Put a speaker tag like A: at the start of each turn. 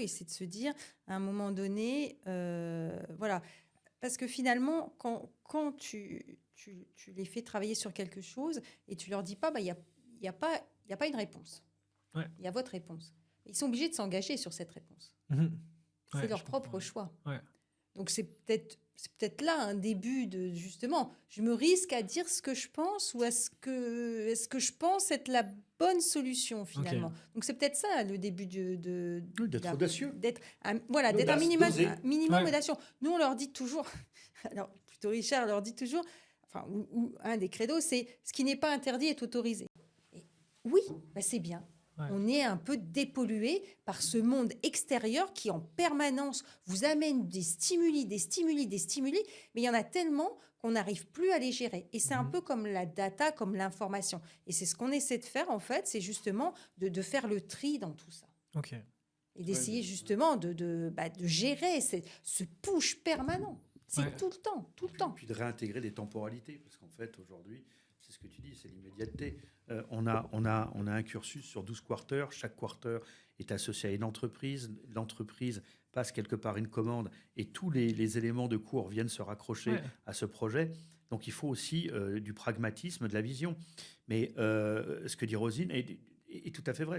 A: Et c'est de se dire, à un moment donné, voilà. Parce que finalement, quand tu les fais travailler sur quelque chose et tu leur dis pas, bah, il y a pas, il y a pas une réponse.
B: Ouais.
A: Il y a votre réponse. Ils sont obligés de s'engager sur cette réponse.
B: Mhm.
A: C'est
B: Ouais,
A: leur
B: je comprends,
A: propre choix.
B: ouais.
A: Donc c'est peut-être là un début de justement, je me risque à dire ce que je pense ou est-ce que je pense être la bonne solution
B: Ok.
A: finalement. Donc c'est peut-être ça le début
C: Oui, d'être audacieux.
A: d'être voilà, d'être
C: L'audace, d'oser.
A: un minimum
B: Ouais.
A: audacieux. Nous on leur dit toujours, alors plutôt Richard leur dit toujours, enfin ou un des credos, c'est ce qui n'est pas interdit est autorisé. Et oui, bah, c'est bien.
B: Ouais.
A: On est un peu dépollué par ce monde extérieur qui en permanence vous amène des stimuli, mais il y en a tellement qu'on n'arrive plus à les gérer. Et c'est un peu comme la data, comme l'information. Et c'est ce qu'on essaie de faire en fait, c'est justement de faire le tri dans tout ça.
B: Ok.
A: Et d'essayer justement de gérer ce push permanent. C'est
B: Ouais.
A: tout le temps, tout le temps.
C: Puis de réintégrer des temporalités, parce qu'en fait, aujourd'hui, c'est ce que tu dis, c'est l'immédiateté. On a un cursus sur 12 quarters. Chaque quarter est associé à une entreprise. L'entreprise passe quelque part une commande et tous les éléments de cours viennent se raccrocher
B: Ouais.
C: à ce projet. Donc, il faut aussi du pragmatisme, de la vision. Mais ce que dit Rosine est tout à fait vrai.